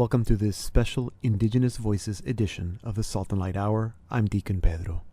Welcome to this special Indigenous Voices edition of the Salt and Light Hour. I'm Deacon Pedro.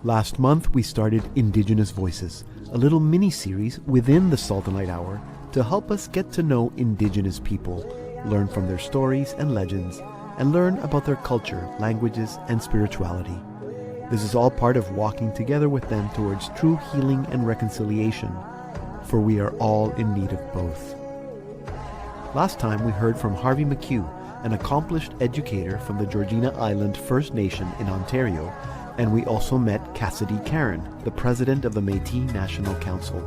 Last month, we started Indigenous Voices, a little mini-series within the Salt and Light Hour to help us get to know Indigenous people, learn from their stories and legends, and learn about their culture, languages, and spirituality. This is all part of walking together with them towards true healing and reconciliation, for we are all in need of both. Last time, we heard from Harvey McHugh, an accomplished educator from the Georgina Island First Nation in Ontario, and we also met Cassidy Karen, the president of the Métis National Council.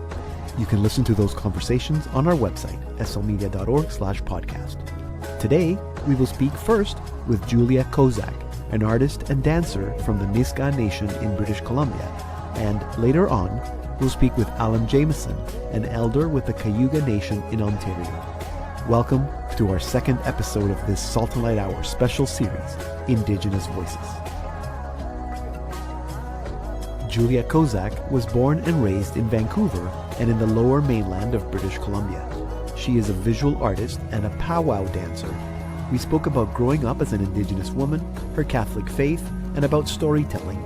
You can listen to those conversations on our website, slmedia.org/podcast. Today, we will speak first with Julia Kozak, an artist and dancer from the Nisga'a Nation in British Columbia, and later on, we'll speak with Alan Jamieson, an elder with the Cayuga Nation in Ontario. Welcome to our second episode of this Salt and Light Hour special series, Indigenous Voices. Julia Kozak was born and raised in Vancouver and in the lower mainland of British Columbia. She is a visual artist and a powwow dancer. We spoke about growing up as an Indigenous woman, her Catholic faith, and about storytelling.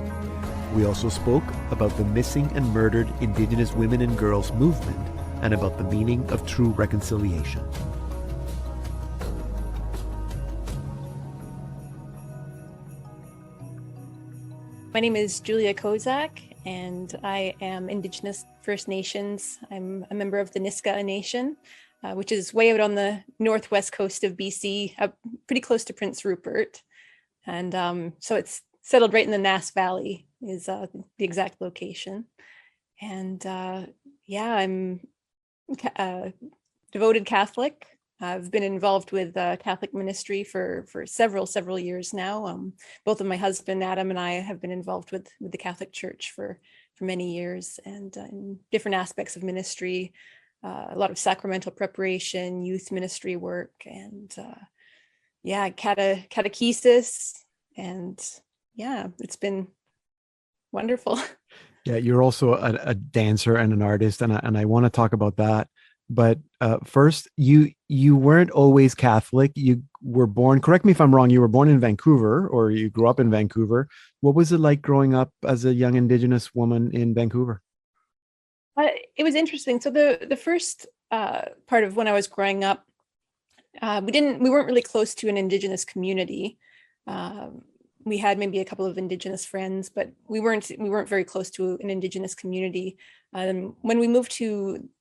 We also spoke about the missing and murdered Indigenous women and girls movement and about the meaning of true reconciliation. My name is Julia Kozak, and I am Indigenous First Nations. I'm a member of the Nisga'a Nation, which is way out on the northwest coast of BC, pretty close to Prince Rupert. And so it's settled right in the Nass Valley is the exact location. And I'm a devoted Catholic. I've been involved with Catholic ministry for several years now. Both of my husband, Adam, and I have been involved with the Catholic Church for many years, and in different aspects of ministry, a lot of sacramental preparation, youth ministry work, and catechesis. And it's been wonderful. Yeah, you're also a dancer and an artist, and I want to talk about that. But first, you weren't always Catholic. You were born, correct me if I'm wrong, you were born in Vancouver, or you grew up in Vancouver. What was it like growing up as a young Indigenous woman in Vancouver? It was interesting. So the first part of when I was growing up, we weren't really close to an Indigenous community. We had maybe a couple of Indigenous friends, but we weren't very close to an Indigenous community. When we moved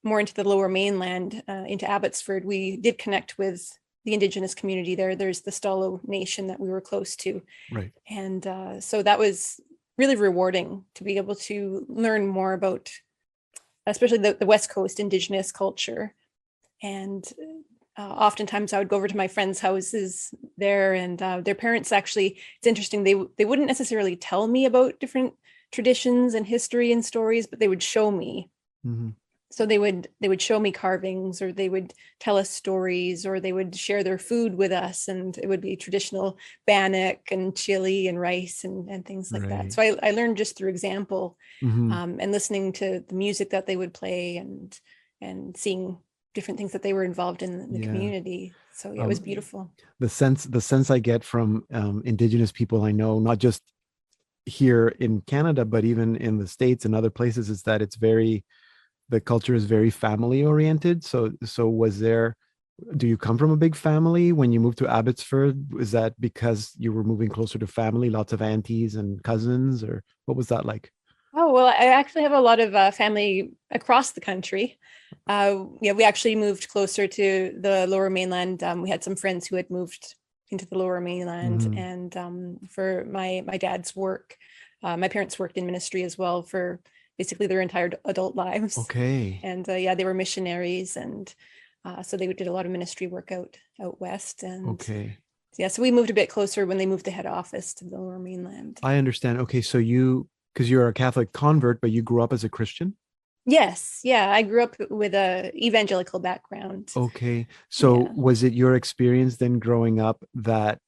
more into the lower mainland, into Abbotsford, we did connect with the Indigenous community there. There's the SLHour Nation that we were close to. Right. And so that was really rewarding to be able to learn more about, especially the West Coast Indigenous culture. And oftentimes I would go over to my friends' houses there, and their parents actually, it's interesting, they wouldn't necessarily tell me about different traditions and history and stories, but they would show me. Mm-hmm. So they would show me carvings, or they would tell us stories, or they would share their food with us, and it would be traditional bannock and chili and rice and things like that. So I learned just through example, mm-hmm. And listening to the music that they would play and seeing different things that they were involved in the community. So it was beautiful. The sense I get from Indigenous people I know, not just here in Canada, but even in the States and other places, is that the culture is very family oriented. So do you come from a big family when you moved to Abbotsford? Is that because you were moving closer to family, lots of aunties and cousins, or what was that like? Oh, well, I actually have a lot of family across the country. We actually moved closer to the lower mainland. We had some friends who had moved into the lower mainland. Mm-hmm. And for my dad's work, my parents worked in ministry as well for basically their entire adult lives. Okay. And they were missionaries. And so they did a lot of ministry work out west. And okay. Yeah, so we moved a bit closer when they moved the head office to the lower mainland. I understand. Okay, so because you're a Catholic convert, but you grew up as a Christian? Yes, yeah, I grew up with a evangelical background. Okay. So Yeah. was it your experience then growing up that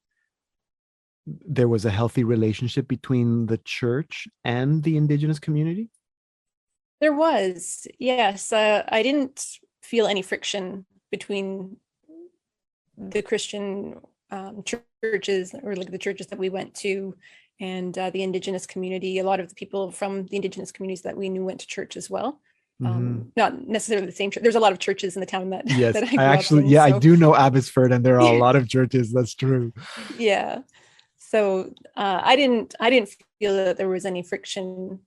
there was a healthy relationship between the church and the Indigenous community? There was, yes. I didn't feel any friction between the Christian churches, or like the churches that we went to, and the Indigenous community. A lot of the people from the Indigenous communities that we knew went to church as well. Hmm. Not necessarily the same church. There's a lot of churches in the town that Yes, that I I grew up actually, in. yeah, I So do know Abbotsford, and there are a lot of churches. That's true. yeah. So I didn't feel that there was any friction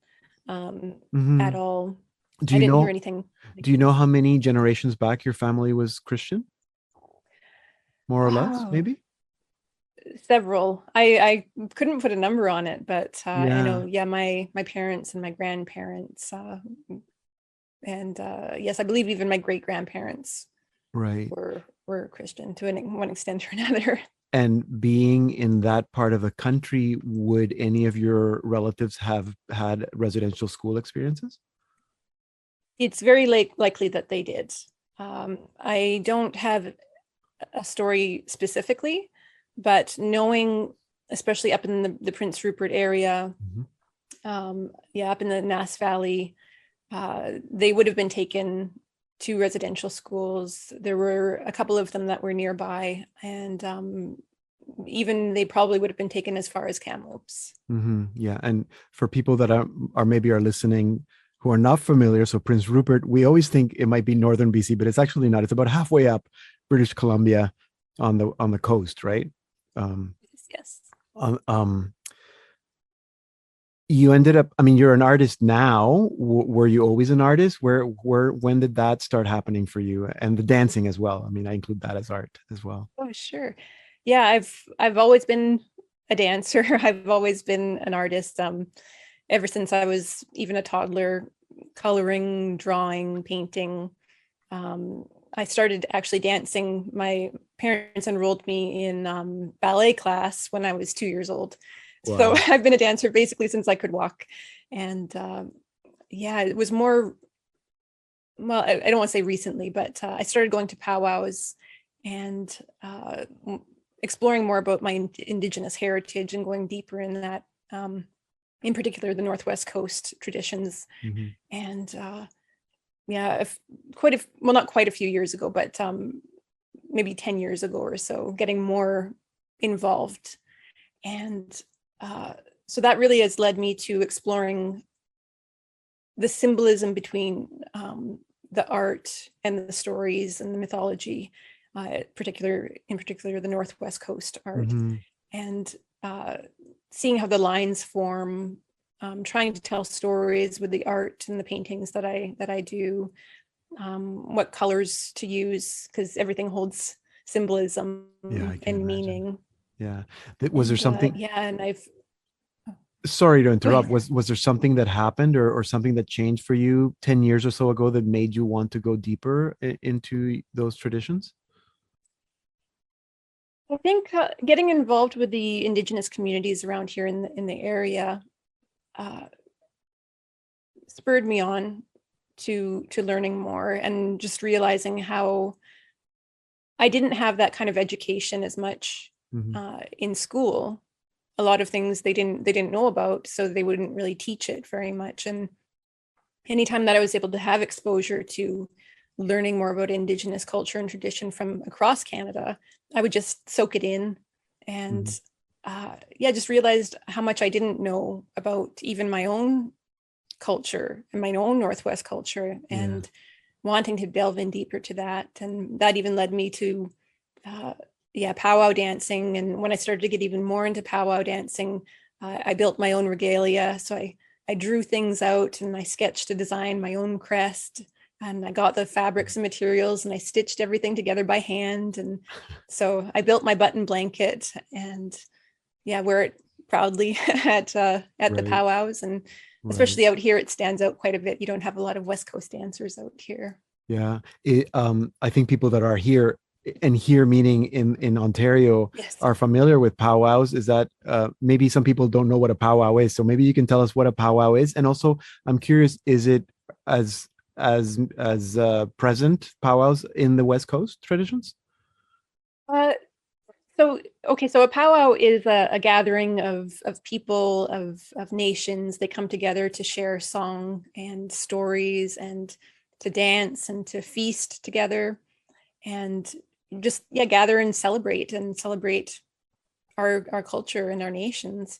um, Hmm. at all. Do I you didn't hear know, anything like do you know this. how many generations back your family was Christian? More or less, Oh, maybe? several. I couldn't put a number on it, but I Yeah, know, yeah, my parents and my grandparents, and yes, I believe even my great grandparents right. were Christian to one extent or another. And being in that part of the country, would any of your relatives have had residential school experiences? It's very likely that they did. I don't have a story specifically, but knowing, especially up in the Prince Rupert area, Mhm. yeah, up in the Nass Valley, they would have been taken to residential schools. There were a couple of them that were nearby, and even they probably would have been taken as far as Kamloops. Yeah, and for people that are maybe are listening who are not familiar, so Prince Rupert, we always think it might be northern BC, but it's actually not. It's about halfway up British Columbia on the coast, right? Um, Yes. um, um, you ended up. I mean, you're an artist now. Were you always an artist? When did that start happening for you? And the dancing as well. I mean, I include that as art as well. Oh, sure. Yeah, I've always been a dancer. I've always been an artist. Ever since I was even a toddler, coloring, drawing, painting. Um, I started actually dancing. My parents enrolled me in ballet class when I was 2 years old. So Wow. I've been a dancer basically since I could walk. And yeah, it was more, well, I don't want to say recently, but I started going to powwows and exploring more about my Indigenous heritage and going deeper in that, in particular, the Northwest Coast traditions. Hmm. And yeah, quite a, well, not quite a few years ago, but maybe 10 years ago or so, getting more involved. And so that really has led me to exploring the symbolism between the art and the stories and the mythology, in particular the Northwest Coast art, Hmm. and seeing how the lines form, trying to tell stories with the art and the paintings that I do, what colors to use, because everything holds symbolism Yeah, I can and imagine. meaning. Yeah. Was there And something? yeah, and I've Sorry to go interrupt. ahead. Was there something that happened or something that changed for you 10 years or so ago that made you want to go deeper into those traditions? I think getting involved with the Indigenous communities around here in the area uh, spurred me on to learning more, and just realizing how I didn't have that kind of education as much Hmm. in school. A lot of things they didn't know about, so they wouldn't really teach it very much. And anytime that I was able to have exposure to learning more about Indigenous culture and tradition from across Canada, I would just soak it in, and Hmm. yeah, just realized how much I didn't know about even my own culture and my own Northwest culture, Yeah. and wanting to delve in deeper to that. And that even led me to uh, yeah, powwow dancing. And when I started to get even more into powwow dancing, I built my own regalia. So I drew things out and I sketched to design my own crest. And I got the fabrics and materials and I stitched everything together by hand. And so I built my button blanket and yeah, wear it proudly at the Right. powwows. And Right. especially out here, it stands out quite a bit. You don't have a lot of West Coast dancers out here. Yeah. I think people that are here, and here meaning in Ontario, Yes. are familiar with powwows. Is that maybe some people don't know what a powwow is? So maybe you can tell us what a powwow is. And also, I'm curious, is it as present powwows in the West Coast traditions? Uh, so a powwow is a gathering of people, of nations. They come together to share song and stories and to dance and to feast together and just, gather and celebrate our culture and our nations.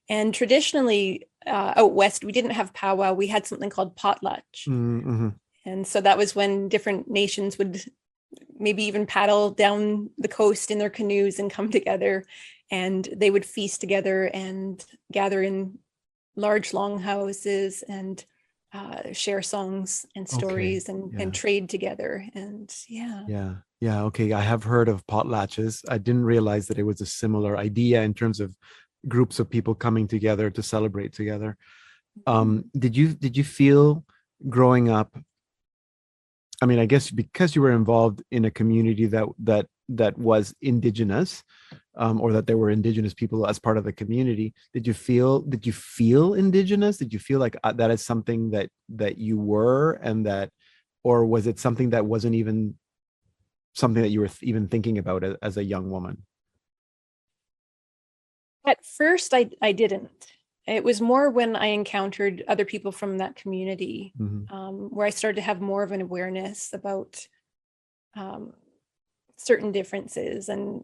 And traditionally, out west, we didn't have powwow. We had something called potlatch. Mm-hmm. And so that was when different nations would maybe even paddle down the coast in their canoes and come together, and they would feast together and gather in large longhouses and share songs and stories and trade together. And Yeah. Okay. I have heard of potlatches. I didn't realize that it was a similar idea in terms of groups of people coming together to celebrate together. Did you feel growing up? I mean, I guess because you were involved in a community that was Indigenous, or that there were Indigenous people as part of the community. Did you feel Indigenous? Did you feel like that is something that you were, and that, or was it something that wasn't even something that you were even thinking about as a young woman? At first, I didn't. It was more when I encountered other people from that community, where I started to have more of an awareness about certain differences. And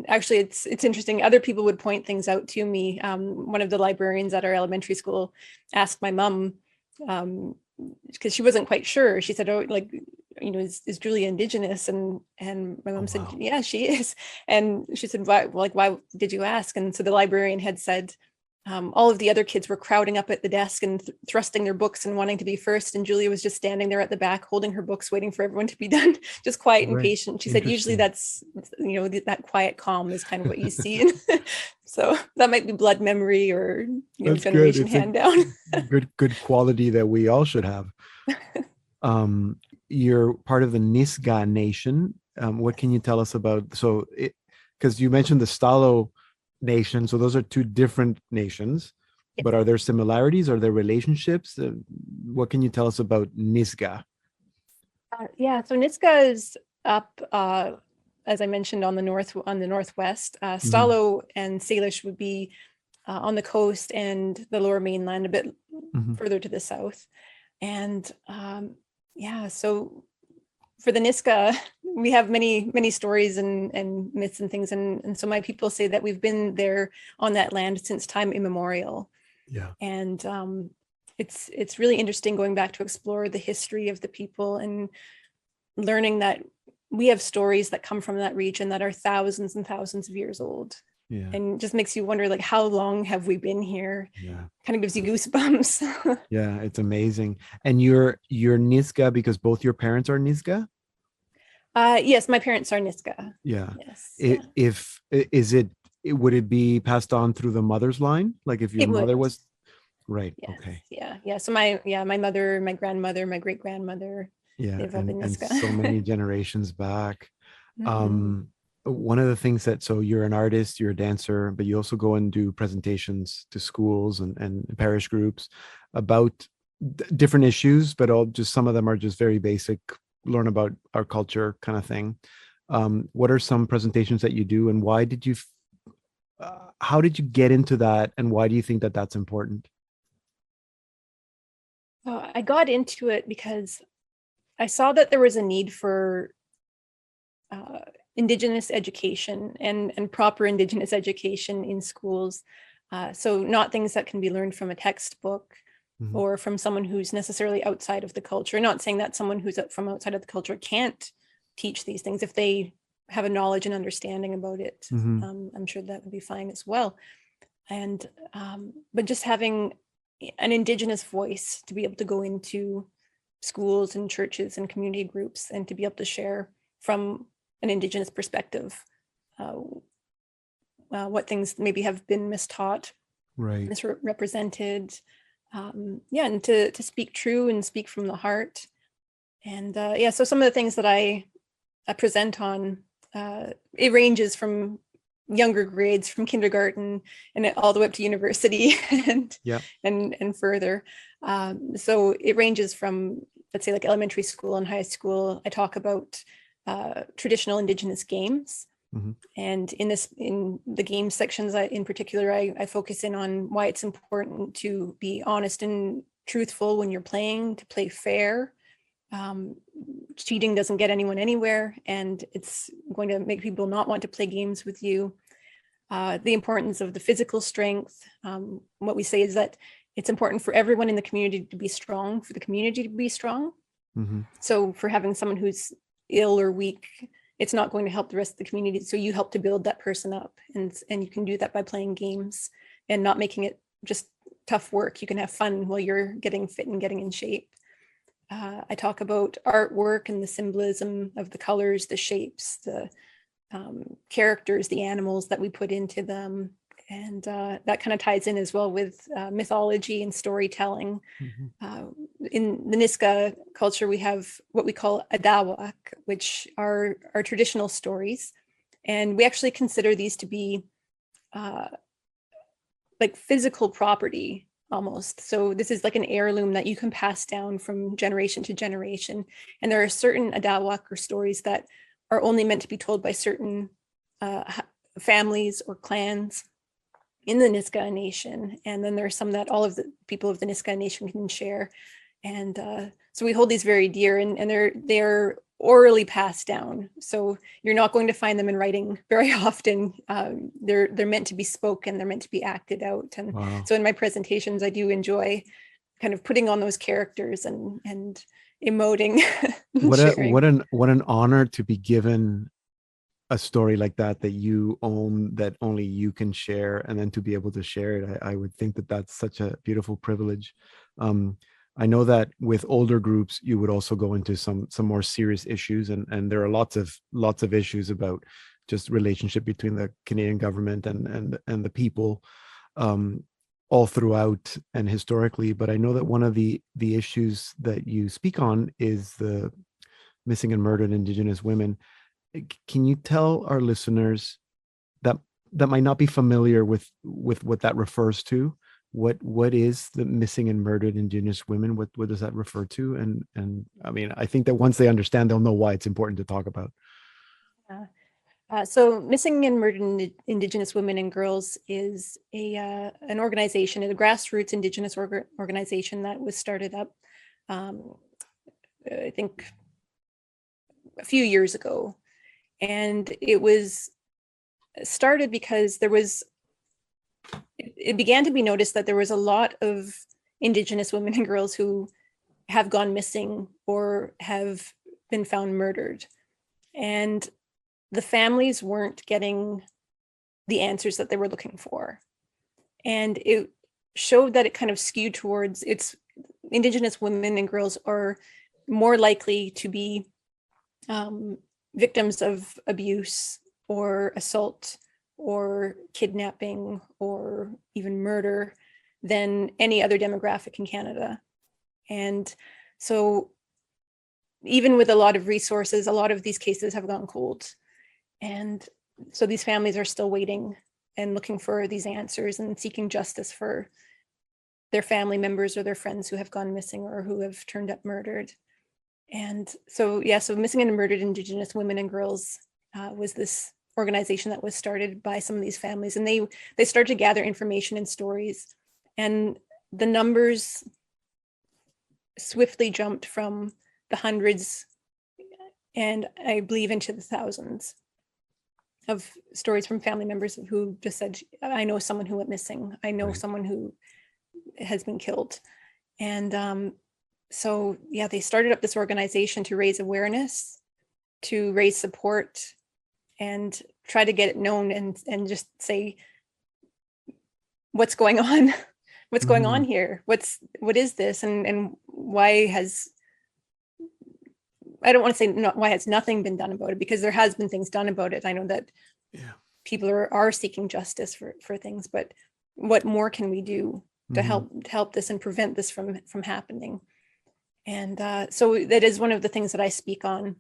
actually, it's interesting. Other people would point things out to me. One of the librarians at our elementary school asked my mom, because she wasn't quite sure. She said, "Oh, like, is Julia Indigenous?" And my mom said, "Yeah, she is." And she said, why did you ask?" And so the librarian had said, all of the other kids were crowding up at the desk and thrusting their books and wanting to be first. And Julia was just standing there at the back, holding her books, waiting for everyone to be done, just quiet and patient. She said, usually that's, that quiet calm is kind of what you see. And so that might be blood memory or, generation hand down. good quality that we all should have. You're part of the Nisga'a Nation. What can you tell us about? So, because you mentioned the SLHour Nation, so those are two different nations, but are there similarities? Are there relationships? What can you tell us about Nisga'a? So Nisga'a is up, as I mentioned, on the northwest. SLHour and Salish would be on the coast and the Lower Mainland, a bit further to the south. And so for the Nisga'a, we have many stories and myths and things. And so my people say that we've been there on that land since time immemorial. Yeah. And it's really interesting going back to explore the history of the people and learning that we have stories that come from that region that are thousands and thousands of years old. Yeah. And just makes you wonder, like, how long have we been here? Yeah. Kind of gives you goosebumps. Yeah, it's amazing. And you're Nisga'a because both your parents are Nisga'a? Yes, my parents are Nisga'a. Yeah. Yes. Would it be passed on through the mother's line? Like if your mother was right. Yes. Okay. Yeah. So my mother, my grandmother, my great grandmother. Yeah. They've all been Nisga'a. And so many generations back. One of the things so you're an artist, you're a dancer, but you also go and do presentations to schools and parish groups about different issues, but some of them are just very basic, learn about our culture kind of thing. What are some presentations that you do, and why did you, how did you get into that, and why do you think that that's important? I got into it because I saw that there was a need for Indigenous education and proper Indigenous education in schools. So not things that can be learned from a textbook or from someone who's necessarily outside of the culture. Not saying that someone who's from outside of the culture can't teach these things if they have a knowledge and understanding about it. I'm sure that would be fine as well. And but just having an Indigenous voice to be able to go into schools and churches and community groups and to be able to share from an Indigenous perspective what things maybe have been mistaught, misrepresented, and to speak true and speak from the heart. And so some of the things that I present on, it ranges from younger grades, from kindergarten and all the way up to university and further. So it ranges from let's say like elementary school and high school, I talk about traditional Indigenous games. Mm-hmm. And in the game sections, in particular, I focus in on why it's important to be honest and truthful when you're playing, to play fair. Cheating doesn't get anyone anywhere, and it's going to make people not want to play games with you. The importance of the physical strength. What we say is that it's important for everyone in the community to be strong, for the community to be strong. Mm-hmm. So for having someone who's ill or weak, it's not going to help the rest of the community. So you help to build that person up, and you can do that by playing games and not making it just tough work. You can have fun while you're getting fit and getting in shape. I talk about artwork and the symbolism of the colors, the shapes, the characters, the animals that we put into them. And that kind of ties in as well with mythology and storytelling. Mm-hmm. In the Nisga'a culture, we have what we call adawak, which are traditional stories. And we actually consider these to be like physical property almost. So this is like an heirloom that you can pass down from generation to generation. And there are certain adawak or stories that are only meant to be told by certain families or clans in the Nisga'a Nation. And then there are some that all of the people of the Nisga'a Nation can share. And so we hold these very dear, and they're orally passed down. So you're not going to find them in writing very often. They're meant to be spoken, they're meant to be acted out. And Wow. so in my presentations, I do enjoy kind of putting on those characters and emoting. What an honor to be given a story like that you own, that only you can share, and then to be able to share it. I would think that that's such a beautiful privilege. I know that with older groups, you would also go into some more serious issues, and there are lots of issues about just relationship between the Canadian government and the people, all throughout and historically. But I know that one of the issues that you speak on is the missing and murdered Indigenous women. Can you tell our listeners that might not be familiar with what that refers to? What is the missing and murdered Indigenous women? What does that refer to? And I mean, I think that once they understand, they'll know why it's important to talk about. So missing and murdered Indigenous women and girls is an organization, a grassroots Indigenous organization that was started up, I think, a few years ago. And it was started because it began to be noticed that there was a lot of Indigenous women and girls who have gone missing or have been found murdered. And the families weren't getting the answers that they were looking for. And it showed that it kind of skewed towards Indigenous women and girls are more likely to be victims of abuse or assault or kidnapping or even murder than any other demographic in Canada. And so even with a lot of resources, a lot of these cases have gone cold. And so these families are still waiting and looking for these answers and seeking justice for their family members or their friends who have gone missing or who have turned up murdered. And so, so Missing and Murdered Indigenous Women and Girls was this organization that was started by some of these families. And they started to gather information and stories. And the numbers swiftly jumped from the hundreds and I believe into the thousands of stories from family members who just said, I know someone who went missing. I know someone who has been killed. And so, they started up this organization to raise awareness, to raise support, and try to get it known and just say, what's going on? What's going on here? What is this? And why has, I don't want to say why has nothing been done about it, because there has been things done about it. I know that people are seeking justice for things, but what more can we do to help this and prevent this from happening? And so that is one of the things that I speak on.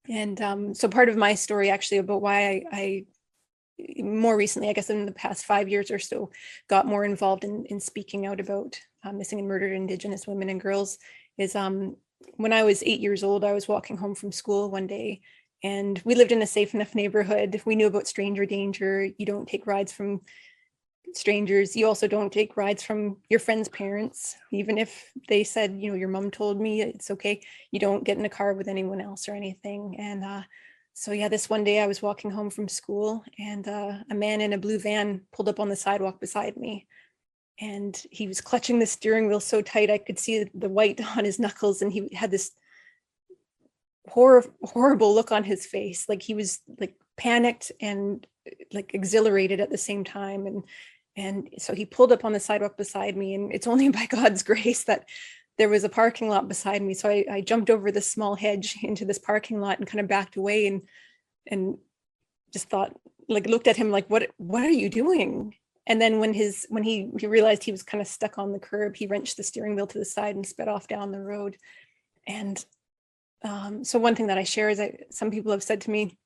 And so part of my story actually about why I more recently, I guess in the past 5 years or so, got more involved in speaking out about missing and murdered Indigenous women and girls is when I was 8 years old, I was walking home from school one day, and we lived in a safe enough neighborhood. We knew about stranger danger. You don't take rides from strangers. You also don't take rides from your friends' parents, even if they said, your mom told me it's okay. You don't get in a car with anyone else or anything. And so yeah, this one day I was walking home from school, and a man in a blue van pulled up on the sidewalk beside me. And he was clutching the steering wheel so tight I could see the white on his knuckles, and he had this horrible look on his face, like he was like panicked and like exhilarated at the same time. And so he pulled up on the sidewalk beside me, and it's only by God's grace that there was a parking lot beside me. So I jumped over this small hedge into this parking lot and kind of backed away, and just thought, like, looked at him like, what are you doing? And then when he realized he was kind of stuck on the curb, he wrenched the steering wheel to the side and sped off down the road. And so one thing that I share is that some people have said to me,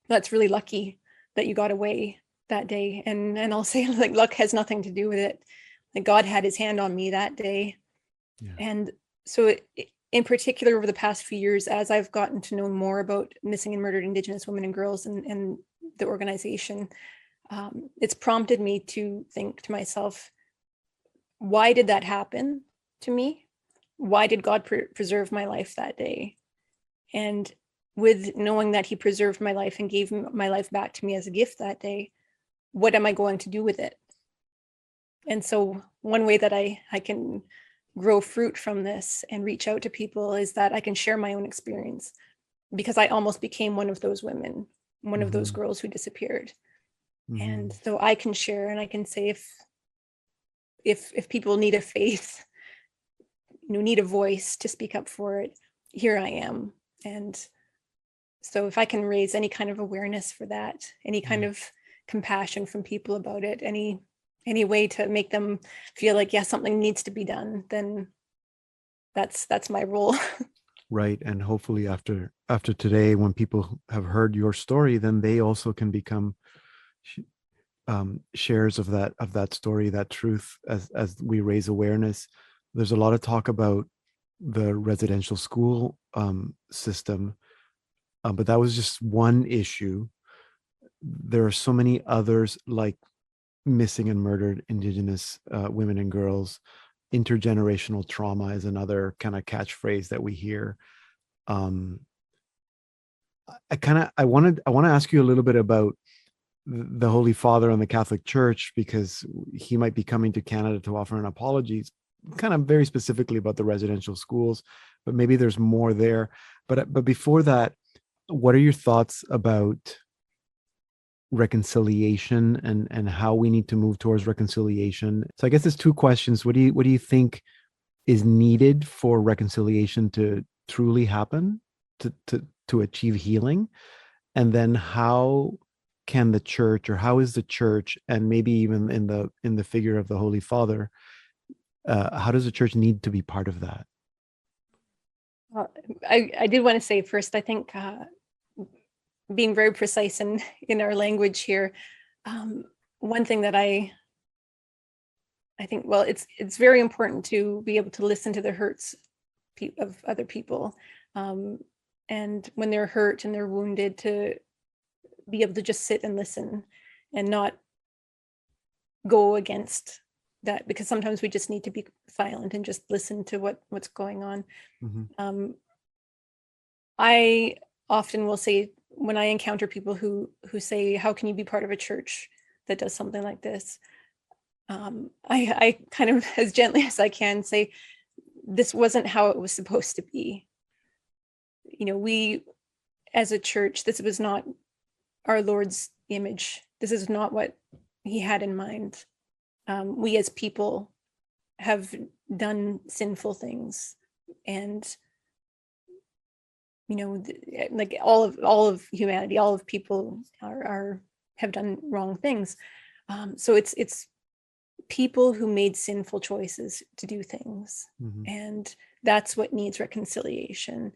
that's really lucky that you got away that day. And I'll say, like, luck has nothing to do with it. Like, God had his hand on me that day. Yeah. And so in particular, over the past few years, as I've gotten to know more about missing and murdered Indigenous women and girls and the organization, it's prompted me to think to myself, why did that happen to me? Why did God preserve my life that day? And with knowing that he preserved my life and gave my life back to me as a gift that day, what am I going to do with it? And so one way that I can grow fruit from this and reach out to people is that I can share my own experience, because I almost became one of those women, one of those girls who disappeared. And so I can share, and I can say, if people need a faith, need a voice to speak up for it, here I am. And so if I can raise any kind of awareness for that, any kind of compassion from people about it, any way to make them feel like, yeah, something needs to be done, then that's my role. Right. And hopefully after today, when people have heard your story, then they also can become shares of that story, that truth, as we raise awareness. There's a lot of talk about the residential school system, but that was just one issue. There are so many others, like missing and murdered Indigenous women and girls. Intergenerational trauma is another kind of catchphrase that we hear. I want to ask you a little bit about the Holy Father and the Catholic Church, because he might be coming to Canada to offer an apology, kind of very specifically about the residential schools, but maybe there's more there. But before that, what are your thoughts about reconciliation and how we need to move towards reconciliation? So I guess there's two questions. What do you think is needed for reconciliation to truly happen, to achieve healing? And then how can the church, or how is the church, and maybe even in the figure of the Holy Father, how does the church need to be part of that? Well, I did want to say first, I think being very precise in our language here, one thing that I think, well, it's very important to be able to listen to the hurts of other people, and when they're hurt and they're wounded, to be able to just sit and listen and not go against that, because sometimes we just need to be silent and just listen to what's going on. I often will say, when I encounter people who say, how can you be part of a church that does something like this? I kind of, as gently as I can, say, this wasn't how it was supposed to be. We, as a church, this was not our Lord's image. This is not what he had in mind. We as people have done sinful things, and like all of humanity, all of people have done wrong things. So it's people who made sinful choices to do things, and that's what needs reconciliation.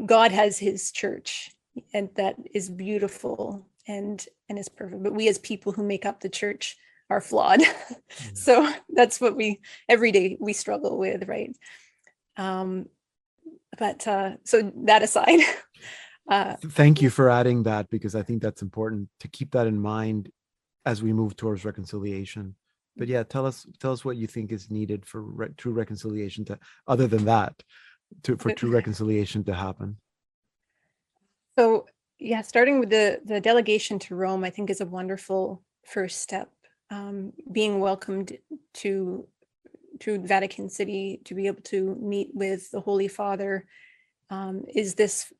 God has his church, and that is beautiful and is perfect, but we as people who make up the church are flawed. So that's what every day we struggle with, right? But so that aside, Thank you for adding that, because I think that's important to keep that in mind as we move towards reconciliation. But yeah, tell us what you think is needed for true reconciliation to, other than that, for true reconciliation to happen. So yeah, starting with the delegation to Rome, I think is a wonderful first step. Being welcomed to Vatican City to be able to meet with the Holy Father is this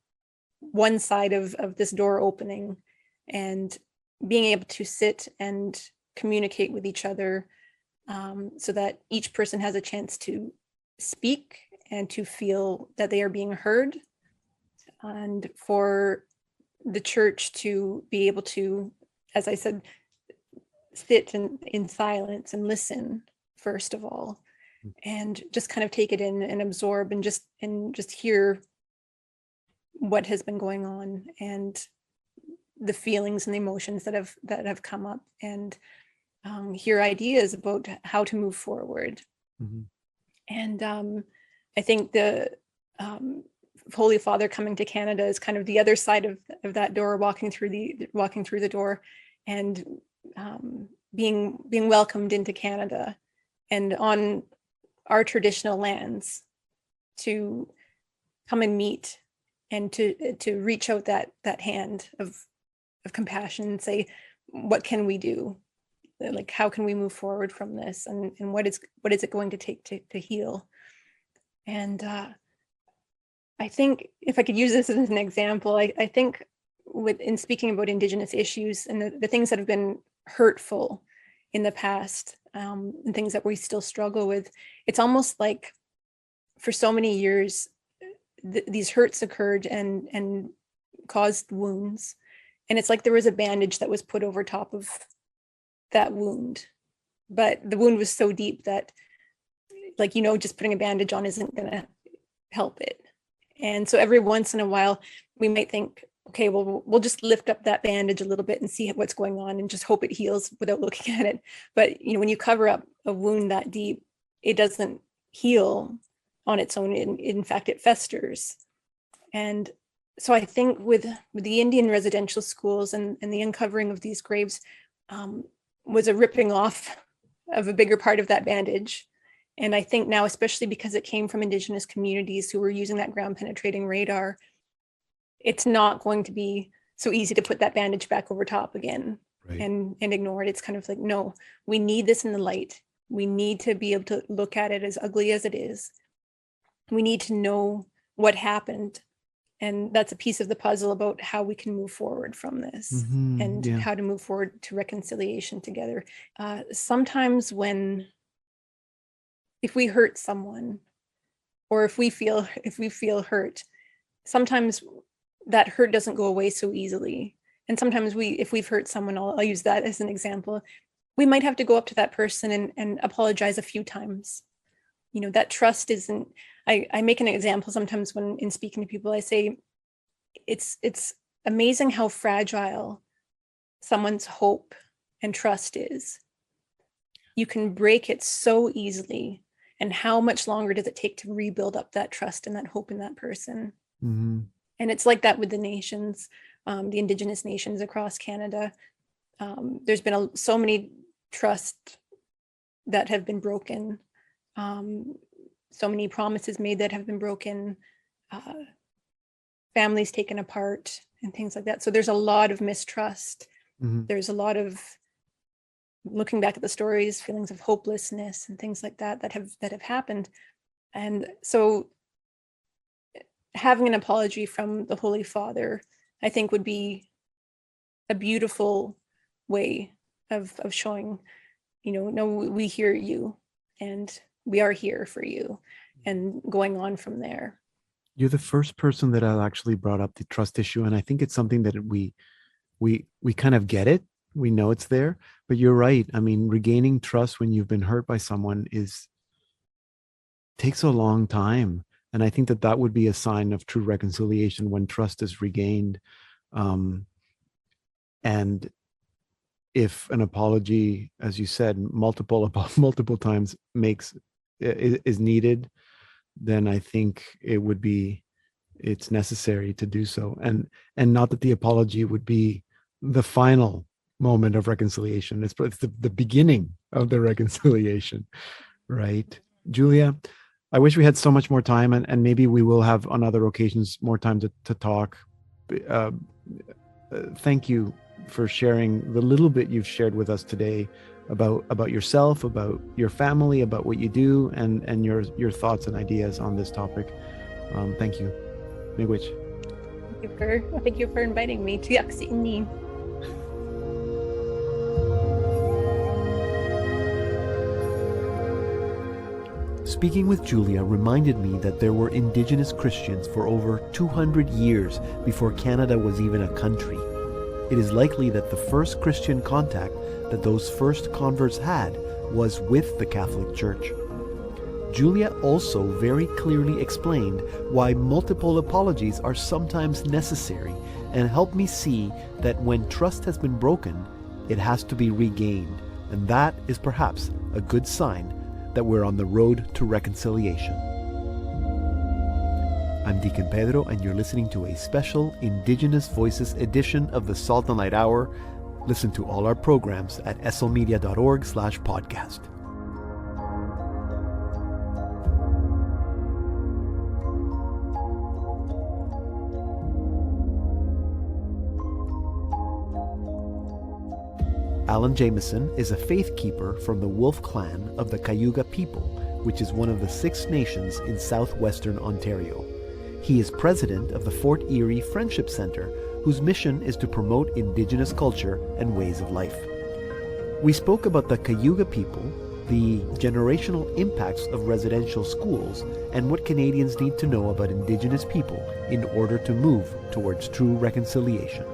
one side of this door opening, and being able to sit and communicate with each other, so that each person has a chance to speak and to feel that they are being heard, and for the church to be able to, as I said, sit in silence and listen first of all, and just kind of take it in and absorb and just hear what has been going on and the feelings and the emotions that have come up, and hear ideas about how to move forward. Mm-hmm. And I think the Holy Father coming to Canada is kind of the other side of that door, walking through the door, and being welcomed into Canada and on our traditional lands, to come and meet and to reach out that hand of compassion and say, what can we do? Like, how can we move forward from this? And what is it going to take to heal? And I think if I could use this as an example, I think in speaking about Indigenous issues and the things that have been hurtful in the past, and things that we still struggle with, it's almost like for so many years, these hurts occurred and caused wounds. And it's like there was a bandage that was put over top of that wound, but the wound was so deep that, like, just putting a bandage on isn't going to help it. And so every once in a while, we might think, okay, well, we'll just lift up that bandage a little bit and see what's going on and just hope it heals without looking at it. But, when you cover up a wound that deep, it doesn't heal on its own. In fact, it festers. And so I think with the Indian residential schools and the uncovering of these graves was a ripping off of a bigger part of that bandage. And I think now, especially because it came from Indigenous communities who were using that ground penetrating radar, it's not going to be so easy to put that bandage back over top again. Right. and ignore it. It's kind of like, no, we need this in the light. We need to be able to look at it as ugly as it is. We need to know what happened. And that's a piece of the puzzle about how we can move forward from this, and how to move forward to reconciliation together. Sometimes if we hurt someone, or if we feel hurt, sometimes that hurt doesn't go away so easily. And sometimes if we've hurt someone, I'll use that as an example, we might have to go up to that person and apologize a few times. That trust isn't, I make an example sometimes when in speaking to people, I say, it's amazing how fragile someone's hope and trust is. You can break it so easily. And how much longer does it take to rebuild up that trust and that hope in that person? Mm-hmm. And it's like that with the nations, the Indigenous nations across Canada. There's been so many trusts that have been broken. So many promises made that have been broken, families taken apart, and things like that. So there's a lot of mistrust. Mm-hmm. There's a lot of, looking back at the stories, feelings of hopelessness and things like that have happened. And so having an apology from the Holy Father, I think, would be a beautiful way of showing, no, we hear you and we are here for you, and going on from there. You're the first person that I actually brought up the trust issue. And I think it's something that we kind of get it. We know it's there, but you're right. I mean, regaining trust when you've been hurt by someone takes a long time. And I think that would be a sign of true reconciliation, when trust is regained. And if an apology, as you said, multiple times is needed, then I think it's necessary to do so. And not that the apology would be the final moment of reconciliation. It's the beginning of the reconciliation, right? Julia, I wish we had so much more time, and maybe we will have on other occasions more time to talk. Thank you for sharing the little bit you've shared with us today about yourself, about your family, about what you do, and your thoughts and ideas on this topic. Thank you. Miigwech. Thank you for inviting me to Yaksini. Speaking with Julia reminded me that there were Indigenous Christians for over 200 years before Canada was even a country. It is likely that the first Christian contact that those first converts had was with the Catholic Church. Julia also very clearly explained why multiple apologies are sometimes necessary, and helped me see that when trust has been broken, it has to be regained, and that is perhaps a good sign that we're on the road to reconciliation. I'm Deacon Pedro, and you're listening to a special Indigenous Voices edition of the Salt and Light Hour. Listen to all our programs at slmedia.org/podcast. Alan Jamieson is a faith keeper from the Wolf Clan of the Cayuga people, which is one of the 6 nations in southwestern Ontario. He is president of the Fort Erie Friendship Centre, whose mission is to promote Indigenous culture and ways of life. We spoke about the Cayuga people, the generational impacts of residential schools, and what Canadians need to know about Indigenous people in order to move towards true reconciliation.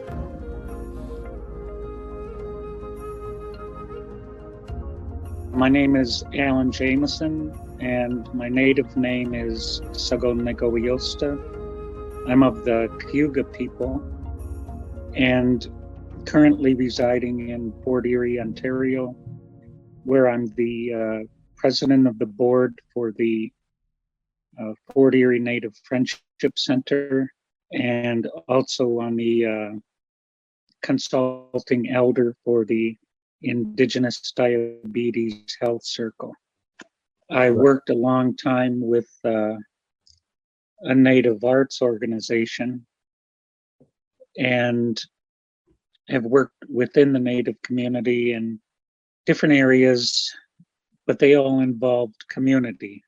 My name is Alan Jamieson, and my native name is Sagonegoyosta. I'm of the Cayuga people and currently residing in Fort Erie, Ontario, where I'm the president of the board for the Fort Erie Native Friendship Center, and also on the consulting elder for the Indigenous Diabetes Health Circle. I worked a long time with a Native arts organization and have worked within the Native community in different areas, but they all involved community.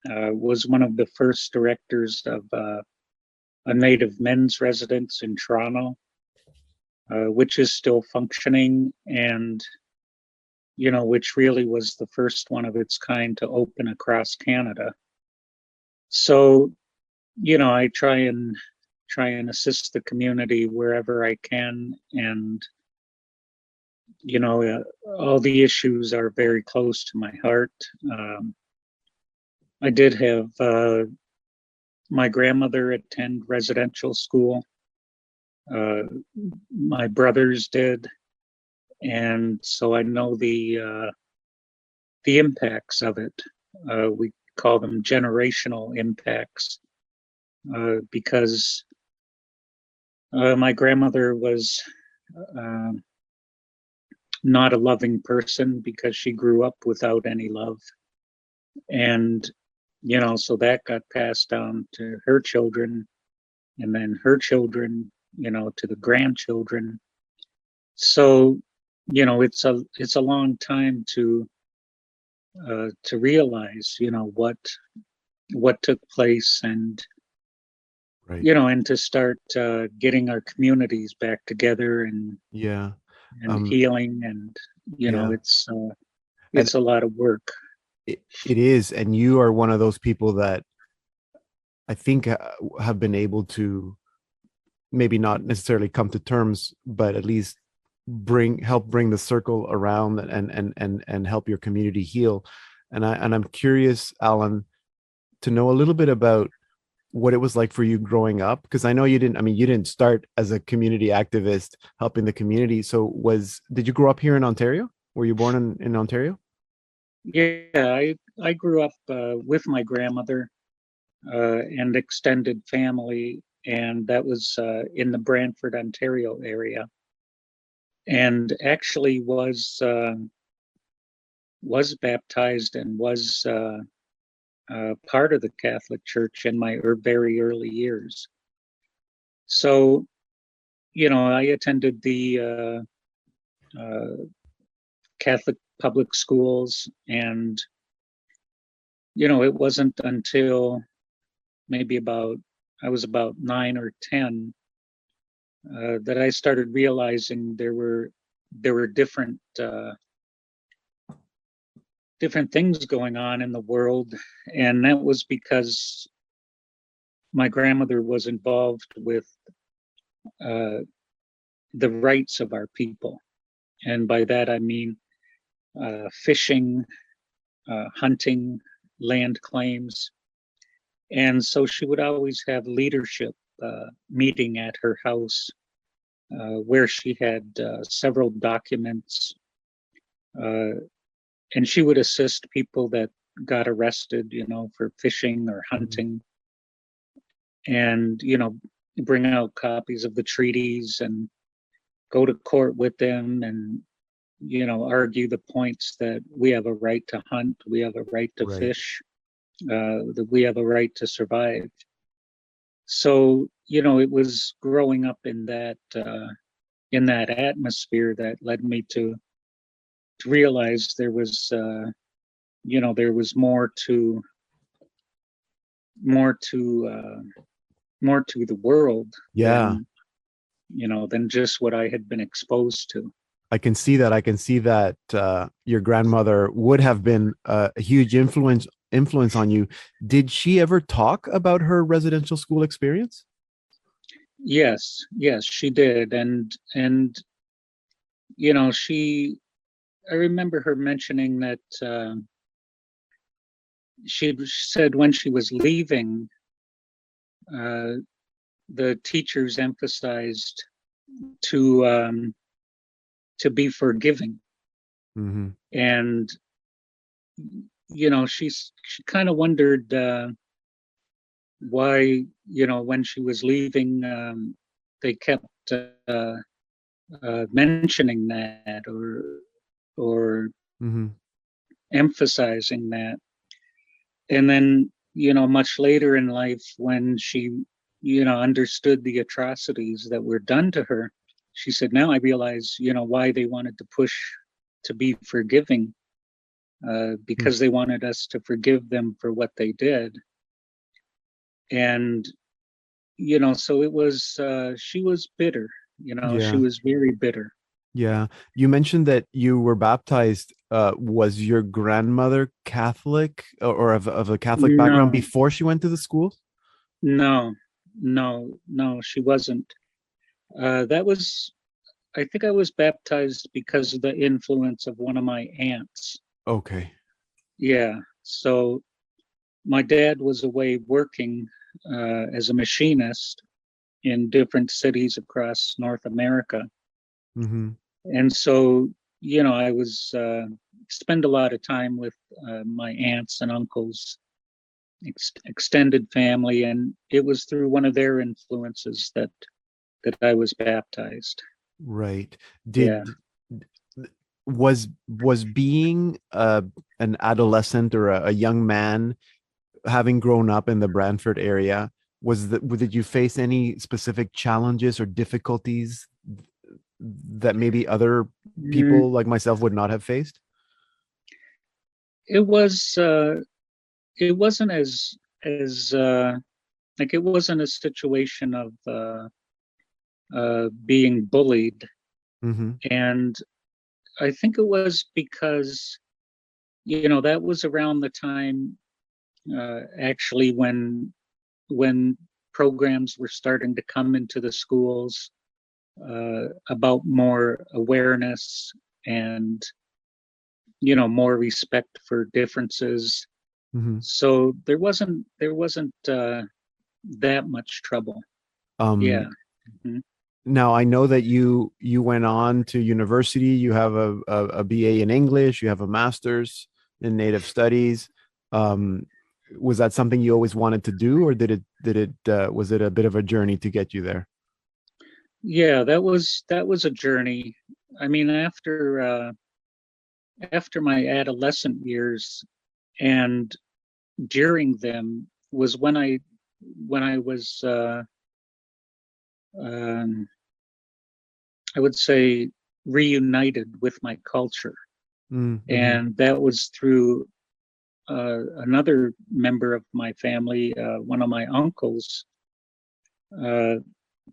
Was one of the first directors of a Native men's residence in Toronto, which is still functioning, and which really was the first one of its kind to open across Canada. So, I try and assist the community wherever I can, and all the issues are very close to my heart. I did have my grandmother attend residential school. My brothers did, and so I know the impacts of it. We call them generational impacts, because my grandmother was not a loving person because she grew up without any love, and so that got passed down to her children, and then her children, to the grandchildren. So, it's a long time to realize, what took place, and Right. And to start getting our communities back together, and healing, and it's a lot of work. It is, and you are one of those people that I think have been able to maybe not necessarily come to terms, but at least help bring the circle around, and help your community heal. And I'm curious, Alan, to know a little bit about what it was like for you growing up, because I know you didn't start as a community activist helping the community. So did you grow up here in Ontario? Were you born in Ontario? Yeah, I grew up with my grandmother, and extended family, and that was in the Brantford, Ontario area, and actually was baptized and was part of the Catholic Church in my very early years. So, I attended the Catholic public schools, and it wasn't until maybe I was about 9 or 10 that I started realizing there were different things going on in the world, and that was because my grandmother was involved with the rights of our people, and by that I mean fishing, hunting, land claims. And so she would always have leadership meeting at her house, where she had several documents, and she would assist people that got arrested, for fishing or hunting, and bring out copies of the treaties and go to court with them, and argue the points that we have a right to hunt, we have a right to fish, that we have a right to survive. So, it was growing up in that atmosphere that led me to realize there was, there was more to the world. Yeah. Than just what I had been exposed to. I can see that. Your grandmother would have been a huge influence on you. Did she ever talk about her residential school experience? Yes, she did. And I remember her mentioning that she said when she was leaving, the teachers emphasized to be forgiving. Mm-hmm. And she kind of wondered why when she was leaving they kept mentioning that or mm-hmm. emphasizing that. And then much later in life, when she understood the atrocities that were done to her, she said, now I realize why they wanted to push to be forgiving, because they wanted us to forgive them for what they did. And so it was she was bitter. She was very bitter. Yeah. You mentioned that you were baptized. Was your grandmother Catholic or of a Catholic background before she went to the school? No, she wasn't. I think I was baptized because of the influence of one of my aunts. Okay. Yeah. So my dad was away working as a machinist in different cities across North America. Mm-hmm. And so, I was spend a lot of time with my aunts and uncles, extended family, and it was through one of their influences that I was baptized. Right. Was being an adolescent or a young man, having grown up in the Brantford area, did you face any specific challenges or difficulties that maybe other people like myself would not have faced? It wasn't as like, it wasn't a situation of being bullied. Mm-hmm. And I think it was because that was around the time actually when programs were starting to come into the schools about more awareness and more respect for differences. Mm-hmm. So there wasn't that much trouble. Yeah. Mm-hmm. Now I know that you went on to university. You have a BA in English. You have a master's in Native Studies. was that something you always wanted to do, or was it a bit of a journey to get you there? Yeah, that was a journey. I mean, after my adolescent years and during them was when I was um, I would say reunited with my culture, Mm-hmm. and that was through another member of my family. One of my uncles uh,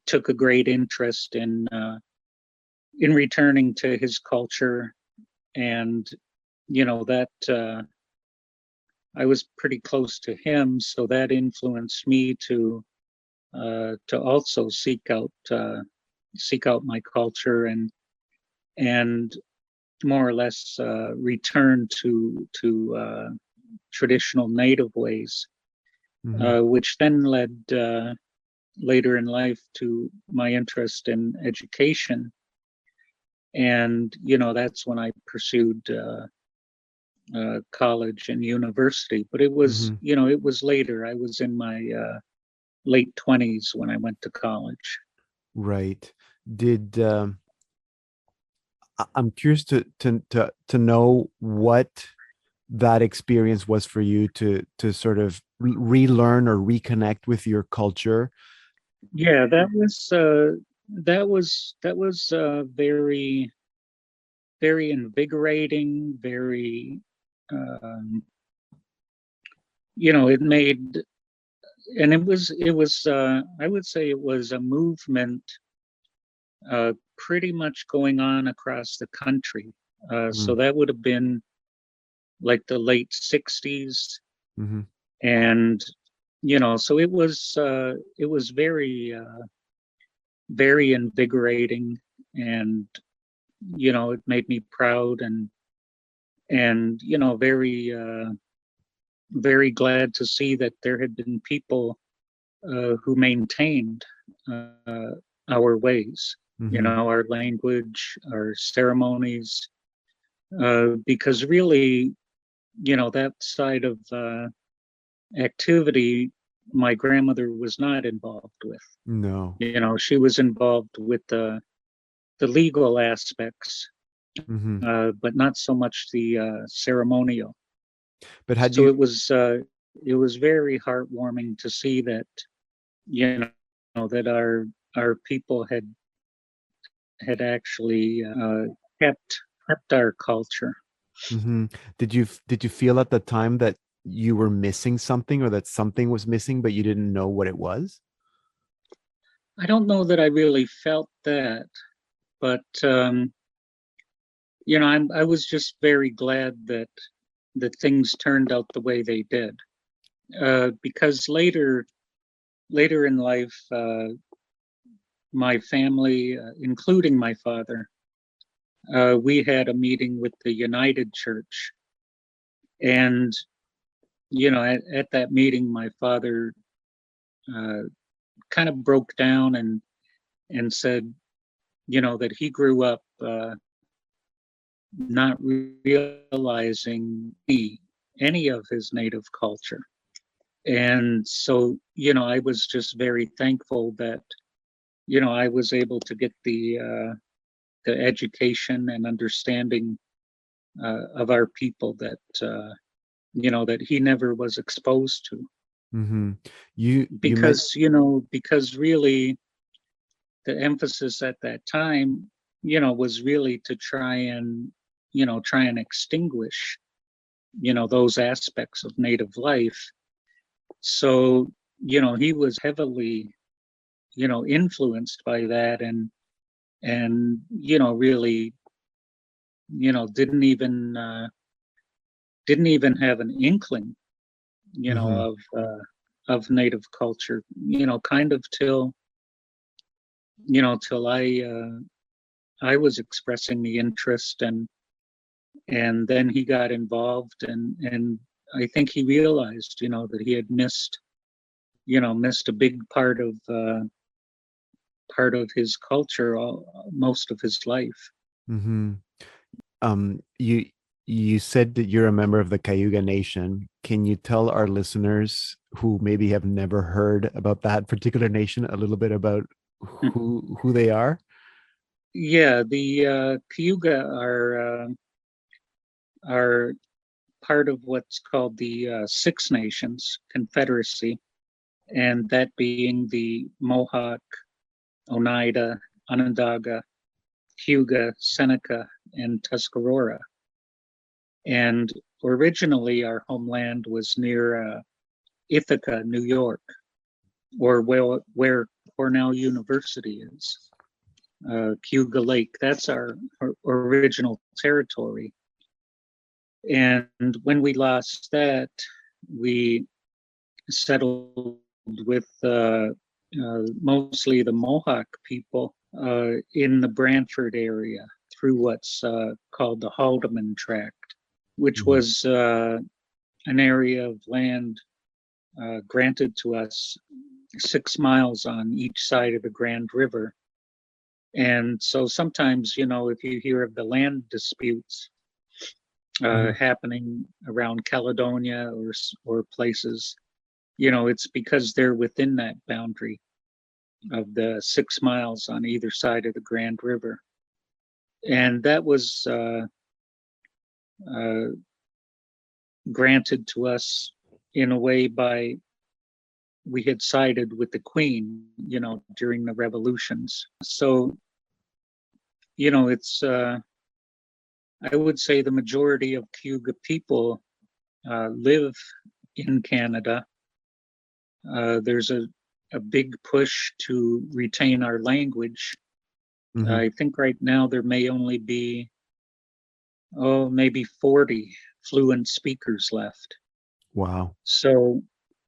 took a great interest in returning to his culture, and that I was pretty close to him, so that influenced me to also seek out my culture and more or less return to traditional native ways, Mm-hmm. which then led later in life to my interest in education, and that's when I pursued college and university. But it was Mm-hmm. it was later. I was in my late 20s when I went to college. Right. Did I'm curious to know what that experience was for you to sort of relearn or reconnect with your culture. Yeah, that was very very invigorating. Very, um, it made, and it was I would say it was a movement pretty much going on across the country. So Mm, that would have been like the late 60s, mhm, and so it was very very invigorating, and it made me proud, and very very glad to see that there had been people who maintained uh, our ways, mhm, our language, our ceremonies, because really, that side of activity, my grandmother was not involved with. no. She was involved with the legal aspects, Mhm. but not so much the ceremonial. But had So you it was very heartwarming to see that that our people had actually kept our culture. mhm. Did you feel at the time that you were missing something or that something was missing but you didn't know what it was? I don't know that I really felt that, but I was just very glad that things turned out the way they did. Because later in life, my family, including my father, we had a meeting with the United Church, and at that meeting, my father uh, kind of broke down and said, that he grew up not realizing any of his native culture. And so, I was just very thankful that, I was able to get the education and understanding of our people that he never was exposed to. Mhm. You meant Because really the emphasis at that time, was really to try and extinguish, those aspects of native life. So, he was heavily, influenced by that, and really, didn't even have an inkling, mhm. of native culture, kind of till I was expressing the interest, and then he got involved, and I think he realized, that he had missed a big part of his culture most of his life. Mhm. You said that you're a member of the Cayuga Nation. can you tell our listeners who maybe have never heard about that particular nation a little bit about who they are? Yeah, the Cayuga are part of what's called the Six Nations Confederacy, and that being the Mohawk, Oneida, Onondaga, Cayuga, Seneca, and Tuscarora. And originally, our homeland was near Ithaca, New York, or where Cornell University is. Cayuga Lake, that's our original territory. And when we lost that, we settled with mostly the Mohawk people in the Brantford area through what's called the Haldeman Tract, which was an area of land granted to us 6 miles on each side of the Grand River. And so sometimes, if you hear of the land disputes happening around Caledonia or places, it's because they're within that boundary of the 6 miles on either side of the Grand River. And that was granted to us in a way by, we had sided with the Queen, during the revolutions. So, it's, I would say the majority of Cayuga people live in Canada. There's a big push to retain our language. I think right now there may only be, maybe 40 fluent speakers left. Wow. So,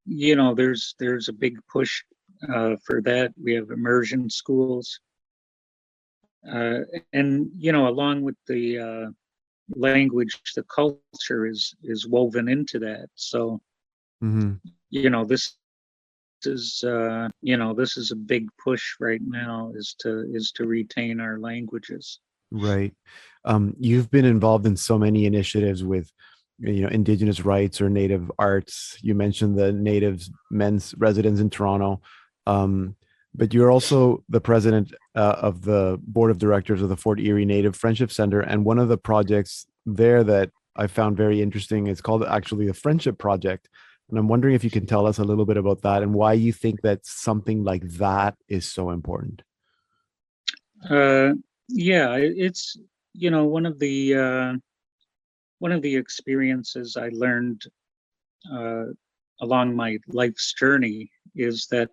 there's a big push for that. We have immersion schools. And, along with the language, the culture is woven into that. So, this is this is a big push right now, is to retain our languages. Right. You've been involved in so many initiatives with Indigenous rights or Native arts. You mentioned the Native men's residence in Toronto, but you're also the president of the board of directors of the Fort Erie Native Friendship Center, and one of the projects there that I found very interesting is called actually the Friendship Project. And I'm wondering if you can tell us a little bit about that and why you think that something like that is so important. Yeah, it's one of the experiences I learned along my life's journey is that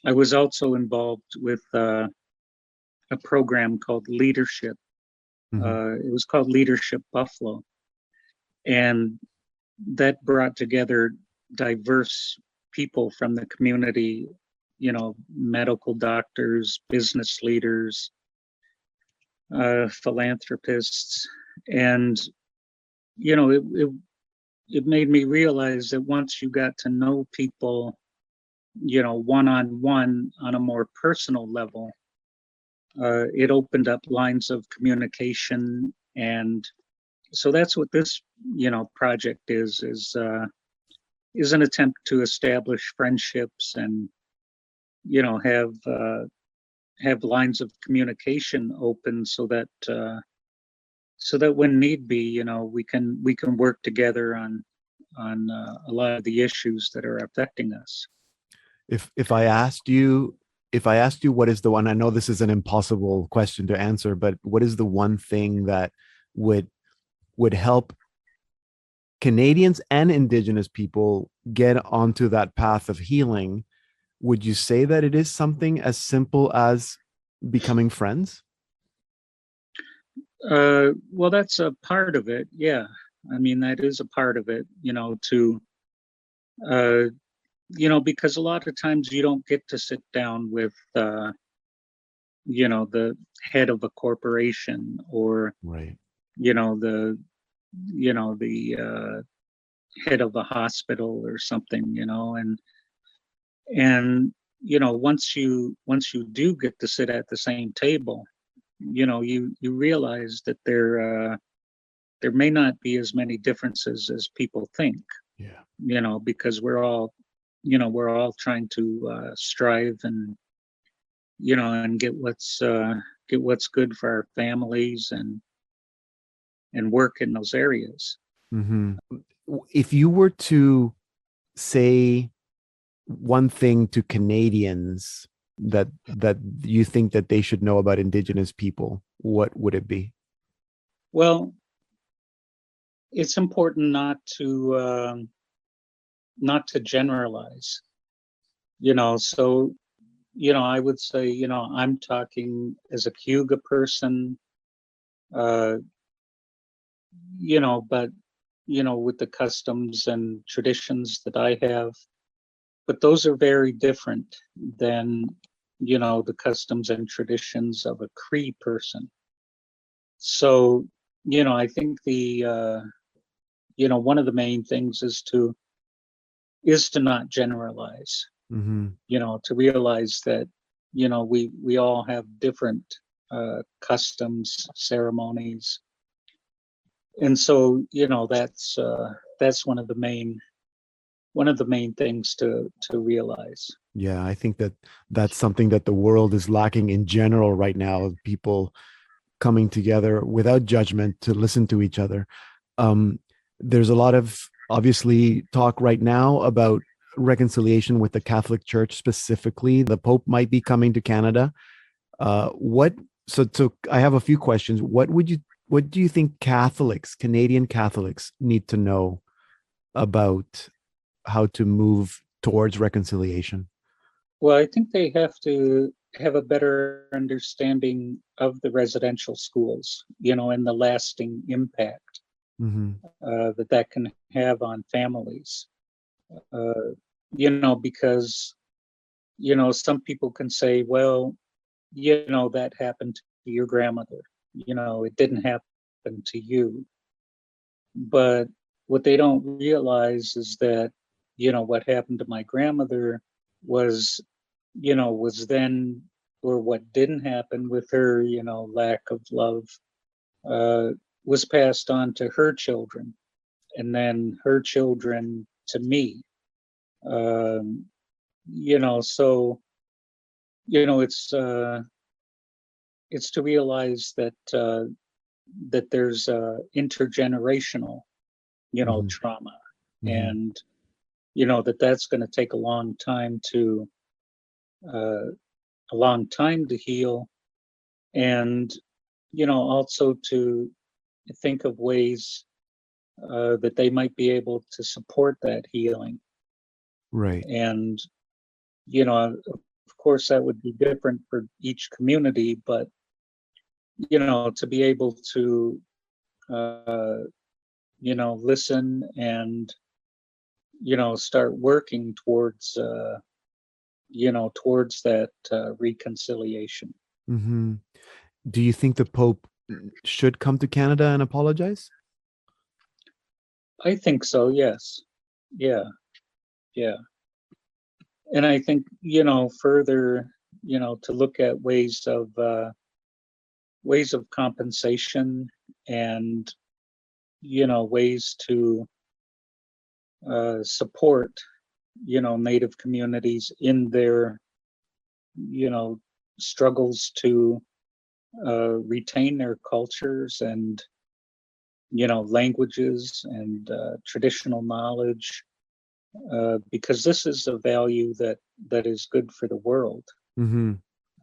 I was also involved with a program called Leadership. It was called Leadership Buffalo, and that brought together diverse people from the community, medical doctors, business leaders, philanthropists, and it made me realize that once you got to know people, one-on-one on a more personal level, it opened up lines of communication. And so that's what this project is an attempt to establish friendships and have lines of communication open so that when need be, we can work together on a lot of the issues that are affecting us. If I asked you what is the one, I know this is an impossible question to answer, but what is the one thing that would help Canadians and Indigenous people get onto that path of healing, would you say that it is something as simple as becoming friends? Well, that's a part of it. Yeah. I mean, that is a part of it, because a lot of times you don't get to sit down with, the head of a corporation or, right, the head of a hospital or something, and once you do get to sit at the same table, you realize that there may not be as many differences as people think. Yeah. Because we're all trying to strive and and get what's good for our families and work in those areas. Mm-hmm. If you were to say one thing to Canadians that you think that they should know about Indigenous people, what would it be? Well, it's important not to generalize. So I would say I'm talking as a Cayuga person, uh, but with the customs and traditions that I have, but those are very different than the customs and traditions of a Cree person. So I think the one of the main things is to not generalize. Mm-hmm. To realize that we all have different customs, ceremonies, and so that's one of the main things to realize. Yeah, I think that that's something that the world is lacking in general right now. People coming together without judgment to listen to each other. There's a lot of obviously talk right now about reconciliation with the Catholic Church specifically. The Pope might be coming to Canada. So I have a few questions. What do you think Canadian Catholics need to know about how to move towards reconciliation? Well, I think they have to have a better understanding of the residential schools, and the lasting impact Mm-hmm. that can have on families. Because some people can say, well, that happened to your grandmother. It didn't happen to you. But what they don't realize is that what happened to my grandmother was then, or what didn't happen with her, lack of love, uh, was passed on to her children, and then her children to me. Um, so it's to realize that there's intergenerational, Mm-hmm. trauma, Mm-hmm. and that's going to take a long time to heal, and also to think of ways that they might be able to support that healing. Right. And of course that would be different for each community, but to be able to listen and start working towards towards that reconciliation. Mm-hmm. Do you think the Pope should come to Canada and apologize? I think so, yes. Yeah, yeah. And I think further to look at ways of compensation, and ways to support Native communities in their struggles to retain their cultures and languages and traditional knowledge, because this is a value that is good for the world. Mm-hmm.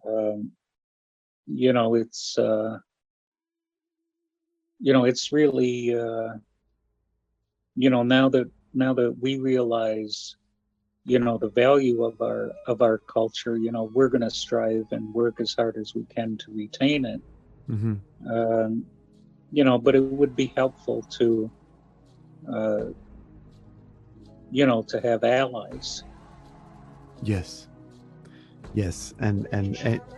Um, it's it's really now that we realize the value of our culture, we're going to strive and work as hard as we can to retain it. Mm-hmm. um, but it would be helpful to uh, to have allies. Yes. Yes. And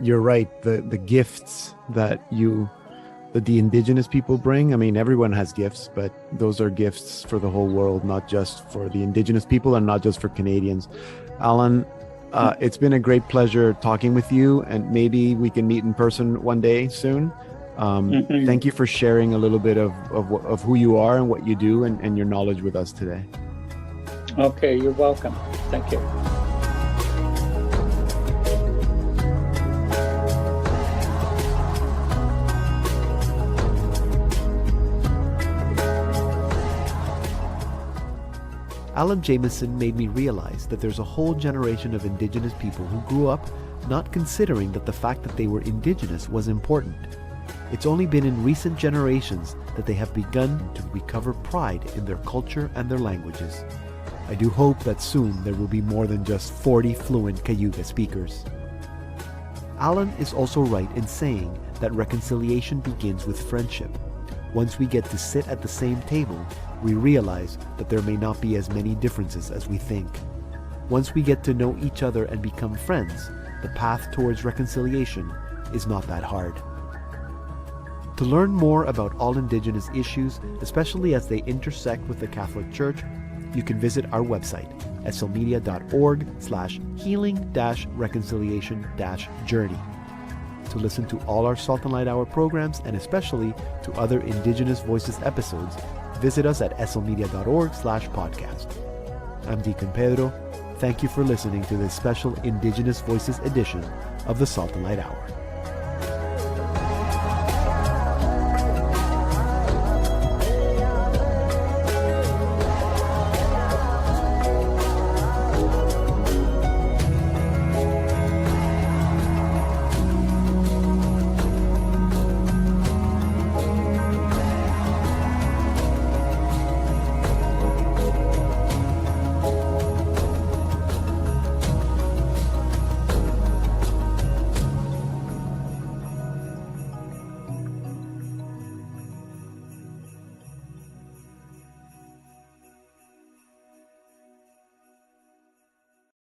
you're right. The gifts that the Indigenous people bring. I mean, everyone has gifts, but those are gifts for the whole world, not just for the Indigenous people and not just for Canadians. Alan, it's been a great pleasure talking with you, and maybe we can meet in person one day soon. Mhm. Thank you for sharing a little bit of who you are and what you do, and your knowledge with us today. Okay, you're welcome. Thank you. Alan Jamieson made me realize that there's a whole generation of Indigenous people who grew up not considering that the fact that they were Indigenous was important. It's only been in recent generations that they have begun to recover pride in their culture and their languages. I do hope that soon there will be more than just 40 fluent Cayuga speakers. Alan is also right in saying that reconciliation begins with friendship. Once we get to sit at the same table, we realize that there may not be as many differences as we think. Once we get to know each other and become friends, the path towards reconciliation is not that hard. To learn more about all Indigenous issues, especially as they intersect with the Catholic Church, you can visit our website, slmedia.org/healing-reconciliation-journey. To listen to all our Salt and Light Hour programs, and especially to other Indigenous Voices episodes, visit us at slmedia.org/podcast. I'm Deacon Pedro. Thank you for listening to this special Indigenous Voices edition of the Salt and Light Hour.